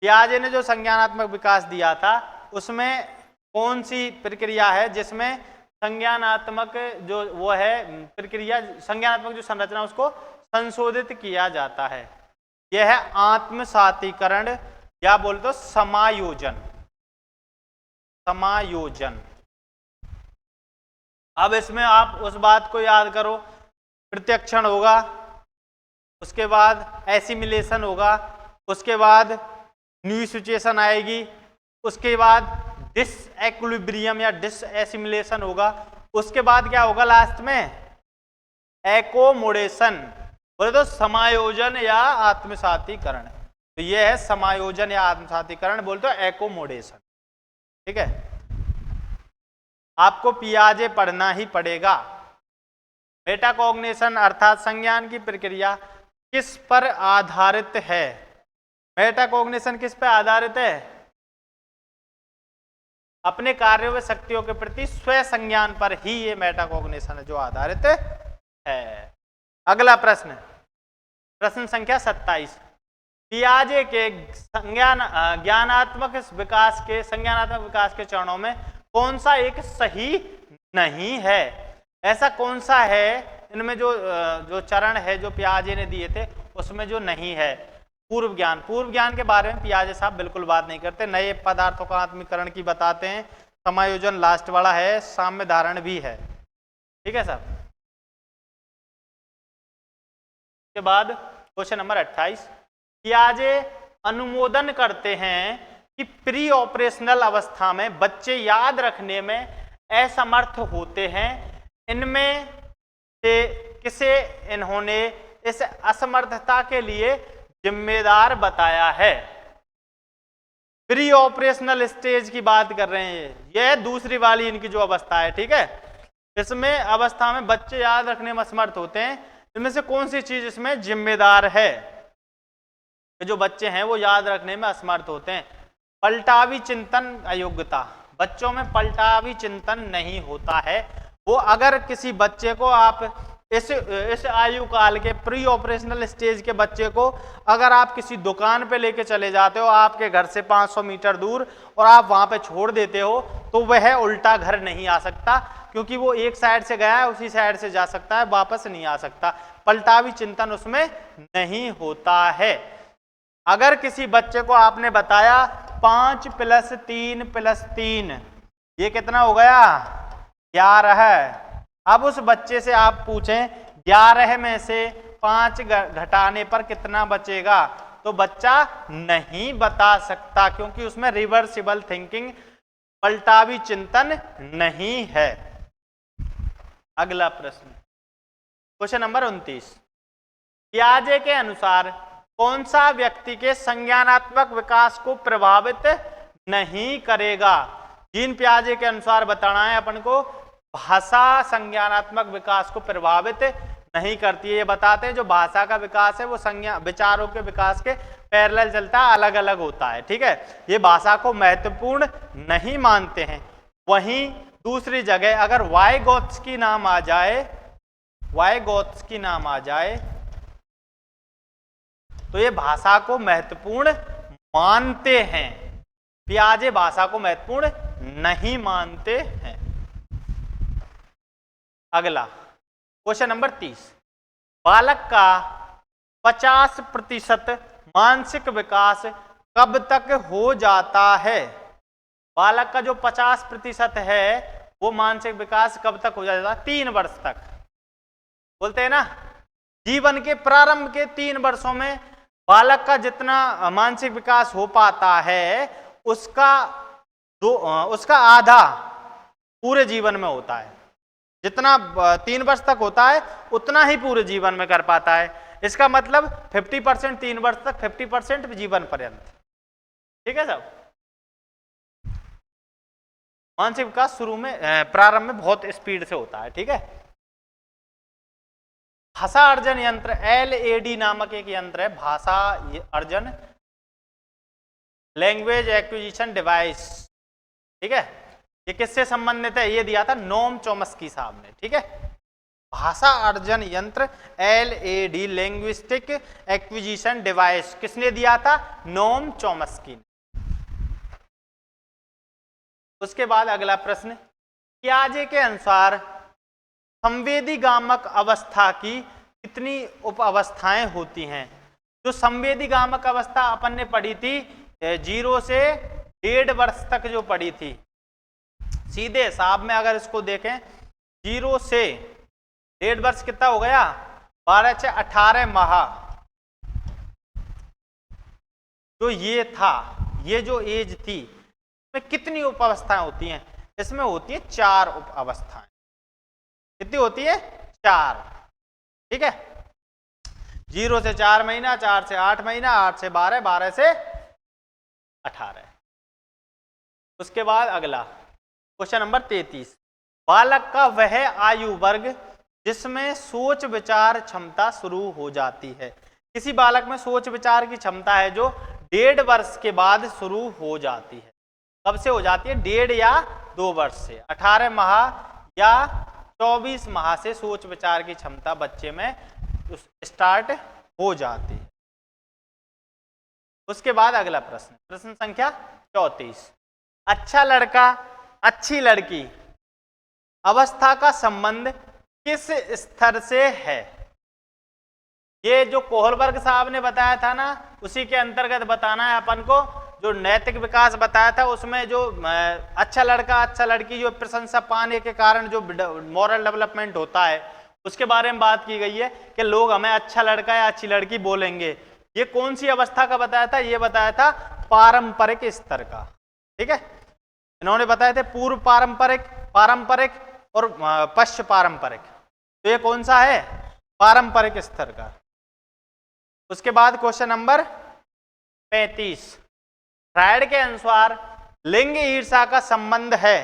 पियाजे ने जो संज्ञानात्मक विकास दिया था उसमें कौन सी प्रक्रिया है जिसमें संज्ञानात्मक जो वो है प्रक्रिया, संज्ञानात्मक जो संरचना उसको संशोधित किया जाता है? यह है आत्मसातीकरण या बोल दो समायोजन। अब इसमें आप उस बात को याद करो, प्रत्यक्षण होगा, उसके बाद एसिमिलेशन होगा, उसके बाद न्यू सिचुएशन आएगी, उसके बाद डिसइक्विलिब्रियम या डिसएसिमिलेशन होगा, उसके बाद क्या होगा लास्ट में? एकोमोडेशन। बोले तो समायोजन या आत्मसातीकरण। तो ये है समायोजन या आत्मसातीकरण, बोल तो एकोमोडेशन। ठीक है, आपको पियाजे पढ़ना ही पड़ेगा। मेटाकॉग्निशन अर्थात संज्ञान की प्रक्रिया किस पर आधारित है? मेटाकॉग्निशन किस पर आधारित है? अपने कार्यों व शक्तियों के प्रति स्व संज्ञान पर ही ये मेटाकॉग्निशन है जो आधारित है। अगला प्रश्न, प्रश्न संख्या 27। पियाजे के संज्ञानात्मक विकास के चरणों में कौन सा एक सही नहीं है? ऐसा कौन सा है इनमें जो चरण है जो पियाजे ने दिए थे उसमें जो नहीं है? पूर्व ज्ञान के बारे में पियाजे साहब बिल्कुल बात नहीं करते। नए पदार्थों का आत्मीकरण की बताते हैं। समायोजन लास्ट वाला है, साम्य धारण भी है। ठीक है सर। के बाद क्वेश्चन नंबर 28। पियाजे अनुमोदन करते हैं कि प्री ऑपरेशनल अवस्था में बच्चे याद रखने में असमर्थ होते हैं। इनमें से किसे इन्होंने इस असमर्थता के लिए जिम्मेदार बताया है? प्री ऑपरेशनल स्टेज की बात कर रहे हैं, यह दूसरी वाली इनकी जो अवस्था है। ठीक है, इसमें अवस्था में बच्चे याद रखने में असमर्थ होते हैं। इनमें से कौन सी चीज इसमें जिम्मेदार है? जो बच्चे हैं वो याद रखने में असमर्थ होते हैं। पलटावी चिंतन अयोग्यता, बच्चों में पलटावी चिंतन नहीं होता है। वो अगर किसी बच्चे को आप इस आयु काल के प्री ऑपरेशनल स्टेज के बच्चे को अगर आप किसी दुकान पे लेके चले जाते हो आपके घर से 500 मीटर दूर और आप वहां पे छोड़ देते हो तो वह उल्टा घर नहीं आ सकता, क्योंकि वो एक साइड से गया है उसी साइड से जा सकता है, वापस नहीं आ सकता। पलटावी चिंतन उसमें नहीं होता है। अगर किसी बच्चे को आपने बताया 5 + 3 + 3 ये कितना हो गया? 11। अब उस बच्चे से आप पूछें 11 में से 5 घटाने पर कितना बचेगा, तो बच्चा नहीं बता सकता, क्योंकि उसमें रिवर्सिबल थिंकिंग पलटावी चिंतन नहीं है। अगला प्रश्न, क्वेश्चन नंबर 29। पियाजे के अनुसार कौन सा व्यक्ति के संज्ञानात्मक विकास को प्रभावित नहीं करेगा? जीन पियाजे के अनुसार बताना है अपन को, भाषा संज्ञानात्मक विकास को प्रभावित नहीं करती है। ये बताते हैं जो भाषा का विकास है वो विचारों के विकास के पैरेलल चलता है, अलग अलग होता है। ठीक है, ये भाषा को महत्वपूर्ण नहीं मानते हैं। वहीं दूसरी जगह अगर वाइगोत्स्की नाम आ जाए तो ये भाषा को महत्वपूर्ण मानते हैं। पियाजे भाषा को महत्वपूर्ण नहीं मानते हैं। अगला क्वेश्चन नंबर 30, बालक का 50% मानसिक विकास कब तक हो जाता है? बालक का जो 50% है वो मानसिक विकास कब तक हो जाता है? 3 वर्ष तक। बोलते हैं ना, जीवन के प्रारंभ के 3 वर्षों में बालक का जितना मानसिक विकास हो पाता है उसका आधा पूरे जीवन में होता है। जितना 3 वर्ष तक होता है उतना ही पूरे जीवन में कर पाता है। इसका मतलब 50% 3 वर्ष तक, 50% जीवन पर्यंत। ठीक है साहब। मानसिक विकास शुरू में प्रारंभ में बहुत स्पीड से होता है। ठीक है। भाषा अर्जन यंत्र LAD नामक एक यंत्र है, भाषा अर्जन लैंग्वेज एक्विजिशन डिवाइस। ठीक है। ये किससे संबंधित है? ये दिया था नोम चॉम्स्की साहब ने। ठीक है। भाषा अर्जन यंत्र LAD लैंग्विस्टिक एक्विजिशन डिवाइस किसने दिया था? नोम चॉम्स्की ने। उसके बाद अगला प्रश्न, पियाजे के अनुसार संवेदी गामक अवस्था की कितनी उप अवस्थाएं होती हैं? जो संवेदी गामक अवस्था अपन ने पढ़ी थी 0 से 1.5 वर्ष तक जो पढ़ी थी, सीधे हिसाब में अगर इसको देखें 0 से 1.5 वर्ष कितना हो गया? 12 से 18 माह। जो ये था, ये जो एज थी, इसमें कितनी उप अवस्थाएं होती हैं? इसमें होती है 4 उप अवस्थाएं। कितनी होती है? 4। ठीक है। 0 से 4 महीना, 4 से 8 महीना, 8 से 12, 12 से 18। उसके बाद अगला क्वेश्चन नंबर 33, बालक का वह आयु वर्ग जिसमें सोच विचार क्षमता शुरू हो जाती है। किसी बालक में सोच विचार की क्षमता है जो 1.5 वर्ष के बाद शुरू हो जाती है। कब से हो जाती है? 1.5 या 2 वर्ष से। 18 माह या 24 माह से सोच विचार की क्षमता बच्चे में स्टार्ट हो जाती है। उसके बाद अगला प्रश्न, प्रश्न संख्या 34, अच्छा लड़का अच्छी लड़की अवस्था का संबंध किस स्तर से है? ये जो कोहलबर्ग साहब ने बताया था ना, उसी के अंतर्गत बताना है अपन को। जो नैतिक विकास बताया था उसमें जो अच्छा लड़का अच्छा लड़की जो प्रशंसा पाने के कारण जो मॉरल डेवलपमेंट होता है उसके बारे में बात की गई है कि लोग हमें अच्छा लड़का या अच्छी लड़की बोलेंगे। ये कौन सी अवस्था का बताया था? ये बताया था पारंपरिक स्तर का। ठीक है। इन्होंने बताए थे पूर्व पारंपरिक, पारंपरिक और पश्च पारंपरिक। तो ये कौन सा है? पारंपरिक स्तर का। उसके बाद क्वेश्चन नंबर 35, फ्रायड के अनुसार लिंग ईर्षा का संबंध है।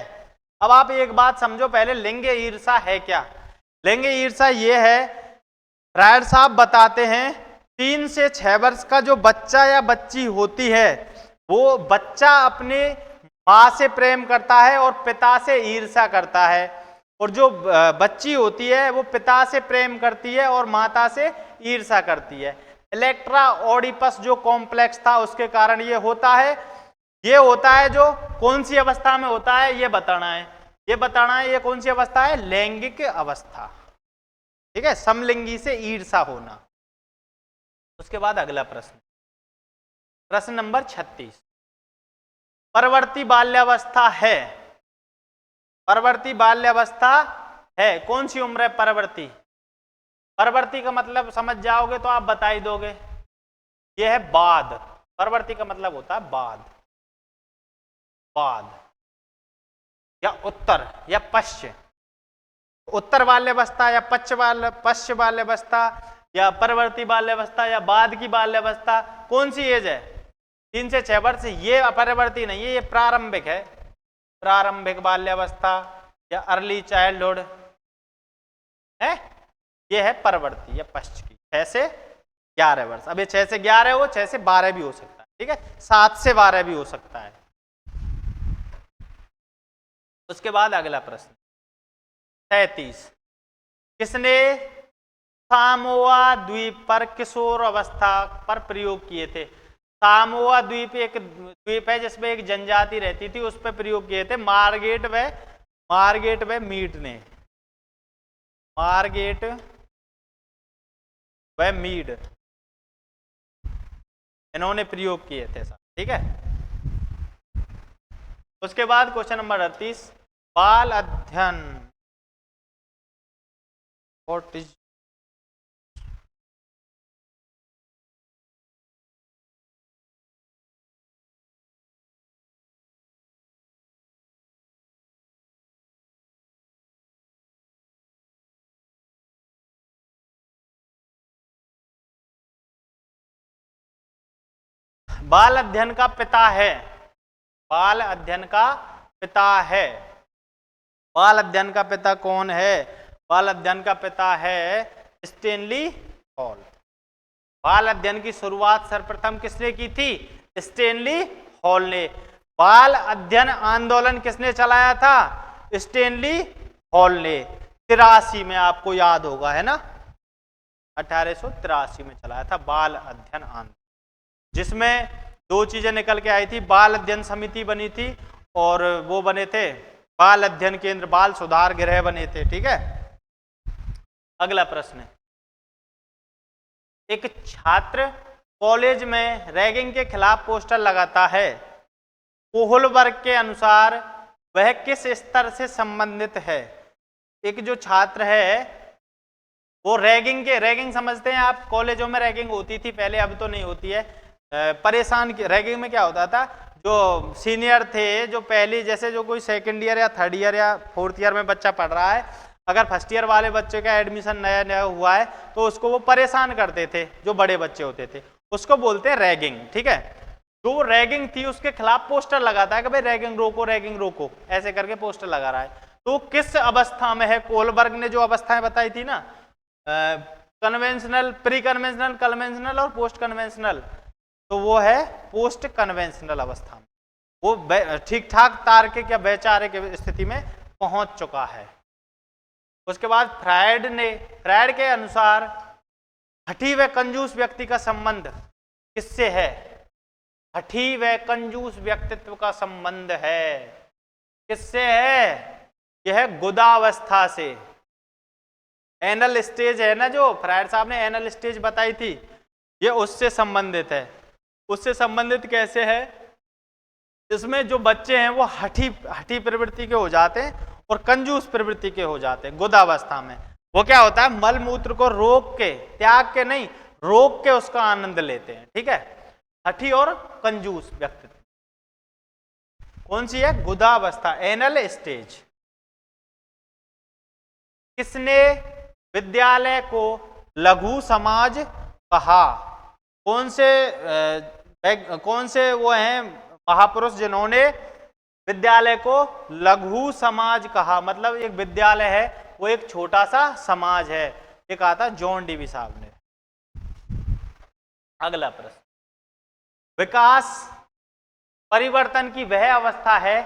अब आप एक बात समझो पहले, लिंग ईर्षा है क्या? लिंग ईर्षा ये है, फ्रायड साहब बताते हैं 3 से 6 वर्ष का जो बच्चा या बच्ची होती है वो बच्चा अपने माँ से प्रेम करता है और पिता से ईर्षा करता है, और जो बच्ची होती है वो पिता से प्रेम करती है और माता से ईर्षा करती है। इलेक्ट्रा ओडिपस जो कॉम्प्लेक्स था उसके कारण ये होता है। ये होता है जो कौन सी अवस्था में होता है ये बताना है। ये बताना है ये कौन सी अवस्था है? लैंगिक अवस्था। ठीक है। समलिंगी से ईर्षा होना। उसके बाद अगला प्रश्न, प्रश्न नंबर 36, परवर्ती बाल्यावस्था है। परवर्ती बाल्यावस्था है, कौन सी उम्र है परवर्ती? परवर्ती का मतलब समझ जाओगे तो आप बता ही दोगे, यह है बाद। परवर्ती का मतलब होता है बाद, बाद या उत्तर या पश्चिम। उत्तर बाल्यावस्था या पश्चिम बाल्यावस्था या परवर्ती बाल्यावस्था या बाद की बाल्यावस्था, कौन सी एज है? 3 से 6 वर्ष। ये अपरवर्ती नहीं है, ये प्रारंभिक है। प्रारंभिक बाल्यावस्था या अर्ली चाइल्डहुड है, ये है परवर्ती या पश्चिम की। 6 से 11 वर्ष। अब ये 6 से 11 हो, 6 से 12 भी हो सकता है। ठीक है। 7 से 12 भी हो सकता है। उसके बाद अगला प्रश्न 37, किसने सामोआ द्वीप पर किशोर अवस्था पर प्रयोग किए थे? सामोआ द्वीप एक द्वीप है जिसमें एक जनजाति रहती थी, उस पर प्रयोग किए थे मार्गेट व मीड ने। मार्गेट व मीड इन्होंने प्रयोग किए थे सर, ठीक है। उसके बाद क्वेश्चन नंबर 38, बाल अध्ययन। व्हाट इज बाल अध्ययन का पिता है, बाल अध्ययन का पिता है। बाल अध्ययन का पिता कौन है? बाल अध्ययन का पिता है स्टेनली हॉल। बाल अध्ययन की शुरुआत सर्वप्रथम किसने की थी? स्टेनली हॉल ने। बाल अध्ययन आंदोलन किसने चलाया था? स्टेनली हॉल ने। 83 में, आपको याद होगा, है ना, 1883 में चलाया था बाल अध्ययन आंदोलन, जिसमें दो चीजें निकल के आई थी। बाल अध्ययन समिति बनी थी और वो बने थे बाल अध्ययन केंद्र, बाल सुधार गृह बने थे, ठीक है। अगला प्रश्न, एक छात्र कॉलेज में रैगिंग के खिलाफ पोस्टर लगाता है, कोहलबर्ग के अनुसार वह किस स्तर से संबंधित है? एक जो छात्र है वो रैगिंग समझते हैं आप, कॉलेजों में रैगिंग होती थी पहले, अब तो नहीं होती है। परेशान की रैगिंग में क्या होता था, जो सीनियर थे, जो पहली, जैसे जो कोई सेकंड ईयर या थर्ड ईयर या फोर्थ ईयर में बच्चा पढ़ रहा है, अगर फर्स्ट ईयर वाले बच्चे का एडमिशन नया नया हुआ है तो उसको वो परेशान करते थे, जो बड़े बच्चे होते थे, उसको बोलते हैं रैगिंग, ठीक है। जो रैगिंग थी उसके खिलाफ पोस्टर लगाता है कि भाई रैगिंग रोको, ऐसे करके पोस्टर लगा रहा है। तो किस अवस्था में है? कोहलबर्ग ने जो अवस्थाएं बताई थी ना, कन्वेंशनल, प्री कन्वेंशनल, कन्वेंशनल और पोस्ट कन्वेंशनल, तो वो है पोस्ट कन्वेंशनल अवस्था में, वो ठीक ठाक तार्किक या वैचारिक स्थिति में पहुंच चुका है। उसके बाद फ्रायड के अनुसार हठी व कंजूस व्यक्ति का संबंध किससे है? हठी व कंजूस व्यक्तित्व का संबंध है किससे है? यह गुदावस्था से। एनल स्टेज है ना, जो फ्रायड साहब ने एनल स्टेज बताई थी, ये उससे संबंधित है। उससे संबंधित कैसे है? इसमें जो बच्चे हैं वो हठी प्रवृत्ति के हो जाते हैं और कंजूस प्रवृत्ति के हो जाते हैं गुदावस्था में। वो क्या होता है, मल मूत्र को रोक के, त्याग के नहीं, रोक के उसका आनंद लेते हैं, ठीक है। हठी और कंजूस व्यक्तित्व कौन सी है? गुदावस्था, एनल स्टेज। किसने विद्यालय को लघु समाज कहा? कौन से वो हैं महापुरुष जिन्होंने विद्यालय को लघु समाज कहा? मतलब एक विद्यालय है वो एक छोटा सा समाज है, ये कहा था जॉन डीवी साहब ने। अगला प्रश्न, विकास परिवर्तन की वह अवस्था है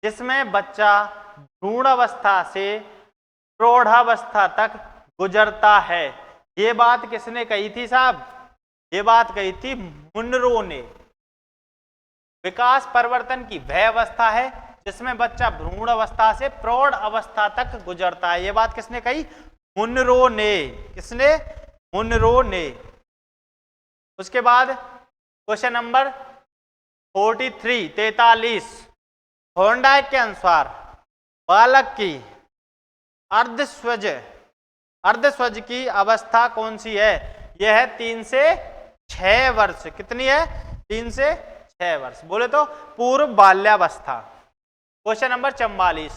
जिसमें बच्चा भ्रूण अवस्था से प्रौढ़ावस्था तक गुजरता है। ये बात किसने कही थी साहब? ये बात कही थी मुनरो ने। विकास परिवर्तन की वह अवस्था है जिसमें बच्चा भ्रूण अवस्था से प्रौढ़ अवस्था तक गुजरता है। ये बात किसने कही? मुनरो ने। किसने? मुनरो ने। उसके बाद क्वेश्चन नंबर 43 थॉर्नडाइक के अनुसार बालक की अर्धस्वज की अवस्था कौन सी है? यह है 3 से 6 वर्ष। कितनी है? 3 से 6 वर्ष। बोले तो पूर्व बाल्यावस्था। क्वेश्चन नंबर 44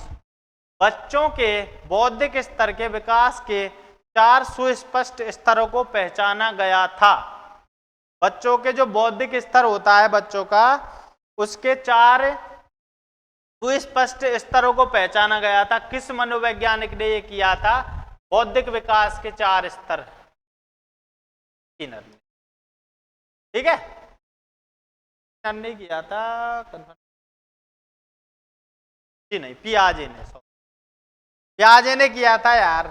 बच्चों के बौद्धिक स्तर के विकास के 4 सुस्पष्ट स्तरों को पहचाना गया था। बच्चों के जो बौद्धिक स्तर होता है बच्चों का, उसके 4 सुस्पष्ट स्तरों को पहचाना गया था। किस मनोवैज्ञानिक ने ये किया था? बौद्धिक विकास के 4 स्तर, ठीक है, नहीं किया था जी, नहीं, पियाजे ने किया था यार।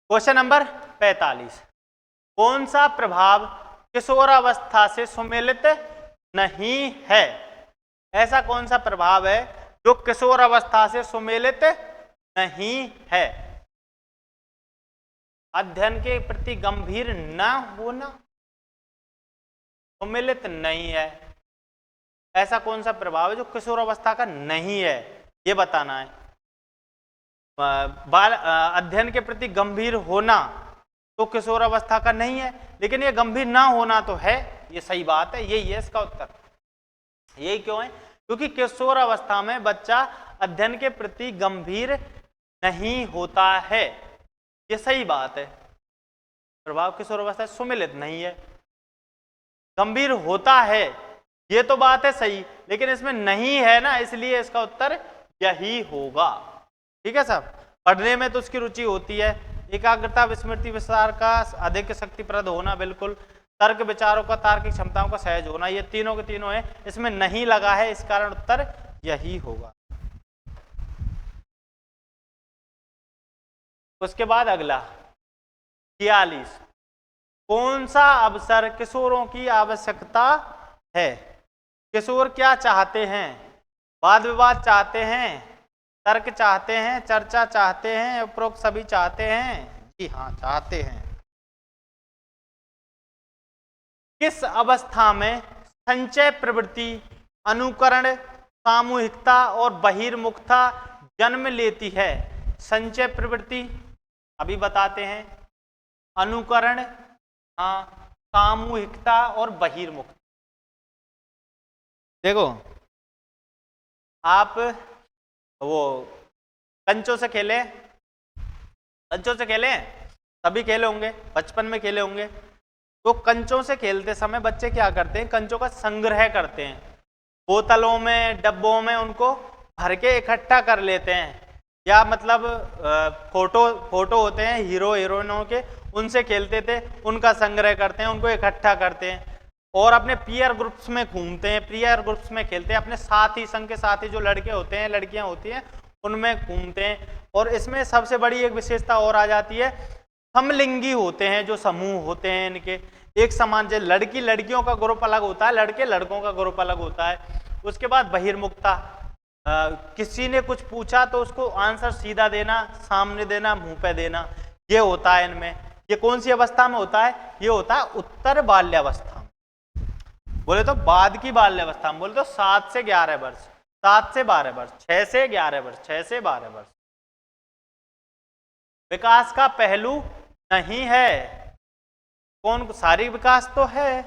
क्वेश्चन नंबर 45 कौन सा प्रभाव किशोरावस्था से सुमेलित नहीं है? ऐसा कौन सा प्रभाव है जो किशोरावस्था से सुमेलित नहीं है? अध्ययन के प्रति गंभीर न होना, सुमेलित नहीं है। ऐसा कौन सा प्रभाव है जो किशोरावस्था का नहीं है, ये बताना है। अध्ययन के प्रति गंभीर होना तो किशोरावस्था का नहीं है, लेकिन ये गंभीर ना होना तो है। ये सही बात है, यही है इसका उत्तर। यही क्यों है? क्योंकि किशोरावस्था में बच्चा अध्ययन के प्रति गंभीर नहीं होता है। ये सही बात है। प्रभाव किशोरावस्था सुमेलित नहीं है, गंभीर होता है, ये तो बात है सही, लेकिन इसमें नहीं है ना, इसलिए इसका उत्तर यही होगा। ठीक है साहब। पढ़ने में तो उसकी रुचि होती है, एकाग्रता, विस्मृति, विस्तार का अधिक शक्तिप्रद होना, बिल्कुल, तर्क विचारों का, तार्किक क्षमताओं का सहज होना, ये तीनों के तीनों है, इसमें नहीं लगा है, इस कारण उत्तर यही होगा। उसके बाद अगला 46, कौन सा अवसर किशोरों की आवश्यकता है? किशोर क्या चाहते हैं? वाद विवाद चाहते हैं, तर्क चाहते हैं, चर्चा चाहते हैं, उपरोक्त सभी चाहते हैं? जी हाँ, चाहते हैं। किस अवस्था में संचय प्रवृत्ति, अनुकरण, सामूहिकता और बहिर्मुखता जन्म लेती है? संचय प्रवृत्ति अभी बताते हैं, अनुकरण, हाँ, सामूहिकता और बहिर्मुखता। देखो, आप वो कंचों से खेले, कंचों से खेले, सभी खेले होंगे, बचपन में खेले होंगे। तो कंचों से खेलते समय बच्चे क्या करते हैं? कंचों का संग्रह करते हैं, बोतलों में, डब्बों में उनको भर के इकट्ठा कर लेते हैं, या मतलब फोटो होते हैं हीरो हीरोइनों के, उनसे खेलते थे, उनका संग्रह करते हैं, उनको इकट्ठा करते हैं और अपने पीयर ग्रुप्स में घूमते हैं, पीयर ग्रुप्स में खेलते हैं, अपने साथी, संघ के साथी जो लड़के होते हैं, लड़कियां होती हैं, उनमें घूमते हैं। और इसमें सबसे बड़ी एक विशेषता और आ जाती है, समलिंगी होते हैं जो समूह होते हैं इनके, एक समान, जो लड़की लड़कियों का ग्रुप अलग होता है, लड़के लड़कों का ग्रुप अलग होता है। उसके बाद बहिर्मुखता, किसी ने कुछ पूछा तो उसको आंसर सीधा देना, सामने देना, मुंह पे देना, ये होता है इनमें। ये कौन सी अवस्था में होता है? ये होता है उत्तर बाल्यावस्था में। बोले तो बाद की बाल्यावस्था में, बोले तो 7 से 11 वर्ष, 7 से 12 वर्ष, 6 से 11 वर्ष, 6 से 12 वर्ष। विकास का पहलू नहीं है। कौन? शारीरिक विकास तो है,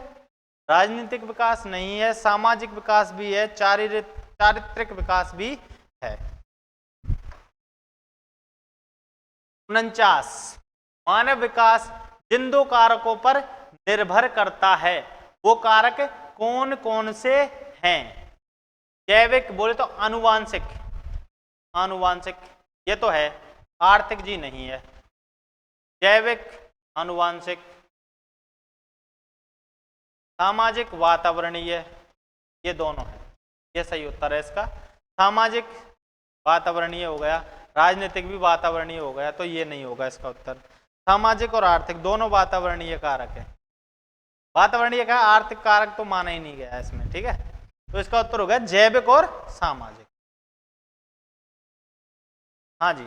राजनीतिक विकास नहीं है, सामाजिक विकास भी है, चारित्रिक विकास भी है। 49, मानव विकास जिन 2 कारकों पर निर्भर करता है, वो कारक कौन कौन से हैं? जैविक, बोले तो आनुवांशिक, आनुवांशिक ये तो है, आर्थिक जी नहीं है, जैविक, आनुवांशिक, सामाजिक, वातावरणीय, ये दोनों है। ये सही उत्तर है इसका। सामाजिक वातावरणीय हो गया, राजनीतिक भी वातावरणीय हो गया, तो ये नहीं होगा इसका उत्तर। सामाजिक और आर्थिक दोनों वातावरणीय कारक है। वातावरणीय का आर्थिक कारक तो माना ही नहीं गया इसमें, ठीक है। तो इसका उत्तर होगा जैविक और सामाजिक। हाँ जी,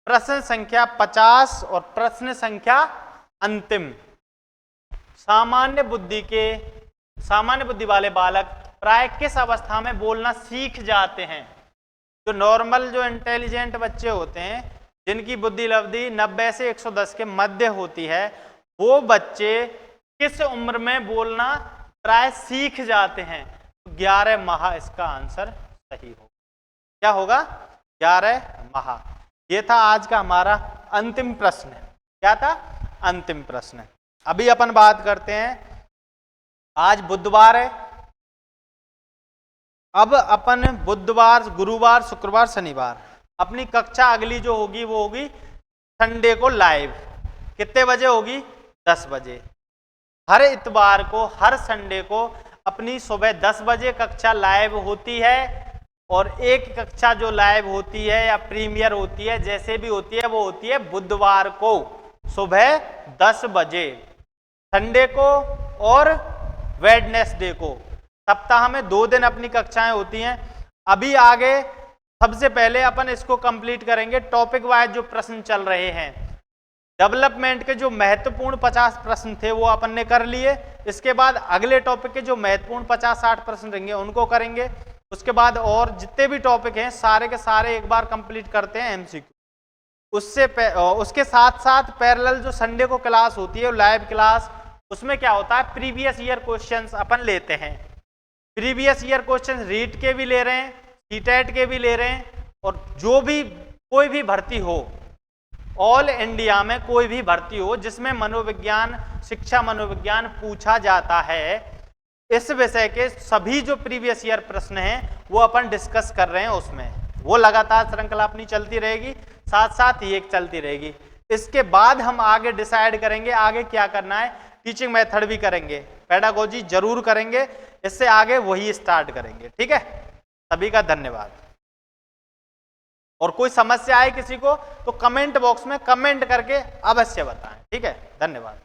प्रश्न संख्या 50 और प्रश्न संख्या अंतिम। सामान्य बुद्धि वाले बालक प्राय किस अवस्था में बोलना सीख जाते हैं? जो नॉर्मल, जो इंटेलिजेंट बच्चे होते हैं, जिनकी बुद्धि लब्धि 90 से 110 के मध्य होती है, वो बच्चे किस उम्र में बोलना प्राय सीख जाते हैं? 11 माह इसका आंसर सही होगा। क्या होगा? 11 माह। ये था आज का हमारा अंतिम प्रश्न। क्या था? अंतिम प्रश्न। अभी अपन बात करते हैं, आज बुधवार है, अब अपन बुधवार, गुरुवार, शुक्रवार, शनिवार अपनी कक्षा अगली जो होगी वो होगी संडे को लाइव। कितने बजे होगी? 10 बजे। हर इतवार को, हर संडे को अपनी सुबह 10 बजे कक्षा लाइव होती है, और एक कक्षा जो लाइव होती है या प्रीमियर होती है, जैसे भी होती है, वो होती है बुधवार को सुबह 10 बजे, संडे को और वेडनेसडे को। सप्ताह में 2 दिन अपनी कक्षाएं होती हैं। अभी आगे सबसे पहले अपन इसको कंप्लीट करेंगे, टॉपिक वाइज जो प्रश्न चल रहे हैं। डेवलपमेंट के जो महत्वपूर्ण 50 प्रश्न थे वो अपन ने कर लिए। इसके बाद अगले टॉपिक के जो महत्वपूर्ण 50-60 प्रश्न रहेंगे उनको करेंगे। उसके बाद और जितने भी टॉपिक हैं सारे के सारे एक बार कंप्लीट करते हैं एमसीक्यू। उसके साथ साथ पैरेलल जो संडे को क्लास होती है लाइव क्लास, उसमें क्या होता है, प्रीवियस ईयर क्वेश्चंस अपन लेते हैं। प्रीवियस ईयर क्वेश्चंस रीट के भी ले रहे हैं, सीटेट के भी ले रहे हैं, और जो भी कोई भी भर्ती हो, ऑल इंडिया में कोई भी भर्ती हो जिसमें मनोविज्ञान, शिक्षा मनोविज्ञान पूछा जाता है, इस विषय के सभी जो प्रीवियस ईयर प्रश्न हैं वो अपन डिस्कस कर रहे हैं। उसमें वो लगातार श्रृंखला अपनी चलती रहेगी, साथ साथ ही एक चलती रहेगी। इसके बाद हम आगे डिसाइड करेंगे आगे क्या करना है। टीचिंग मेथड भी करेंगे, पेडागोजी जरूर करेंगे, इससे आगे वही स्टार्ट करेंगे। ठीक है, सभी का धन्यवाद। और कोई समस्या आए किसी को तो कमेंट बॉक्स में कमेंट करके अवश्य बताएं। ठीक है, धन्यवाद।